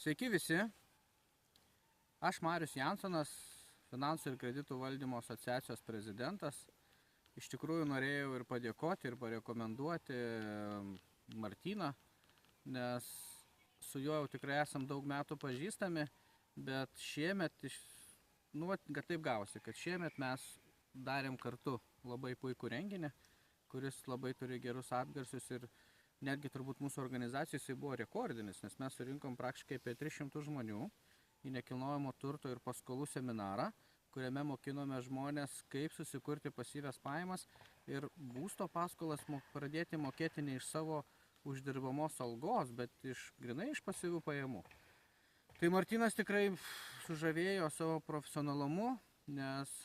Sveiki visi, aš Marius Jansonas, Finansų ir kreditų valdymo asociacijos prezidentas. Iš tikrųjų norėjau ir padėkoti, ir parekomenduoti Martyną, nes su juo jau tikrai esam daug metų pažįstami, bet šiemet, kad taip gausi, kad šiemet mes darėm kartu labai puikų renginį, kuris labai turi gerus atgarsius ir netgi turbūt mūsų organizacijai jisai buvo rekordinis, nes mes surinkom praktiškai apie 300 žmonių į nekilnojamo turto ir paskolų seminarą, kuriame mokinome žmonės, kaip susikurti pasyvias pajamas ir būsto paskolas pradėti mokėti ne iš savo uždirbamos algos, bet grinai iš pasyvių pajamų. Tai Martynas tikrai sužavėjo savo profesionalumu, nes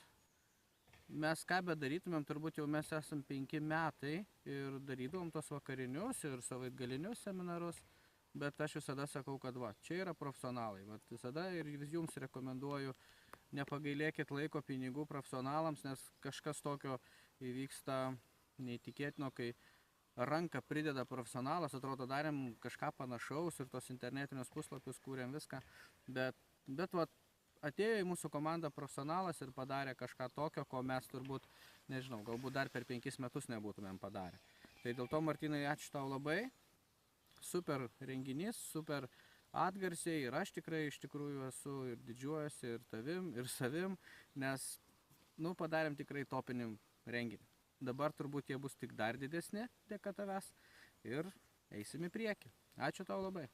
mes ką bedarytumėm, turbūt jau mes esam 5 metai ir darydavom tos vakarinius ir savaitgalinius seminarus, bet aš visada sakau, kad čia yra profesionalai. Visada ir jums rekomenduoju, nepagailėkit laiko pinigų profesionalams, nes kažkas tokio įvyksta neįtikėtino, kai ranką prideda profesionalas, atrodo darėm kažką panašaus ir tos internetinius puslapius kūrėm viską, bet atėjo į mūsų komandą profesionalas ir padarė kažką tokio, ko mes turbūt, nežinau, galbūt dar per 5 metus nebūtumėm padarę. Tai dėl to, Martynai, ačiū tau labai. Super renginys, super atgarsiai ir aš tikrai iš tikrųjų esu ir didžiuojuosi ir tavim, ir savim, nes padarėm tikrai topinį renginį. Dabar turbūt jie bus tik dar didesni dėka tavęs ir eisim į priekį. Ačiū tau labai.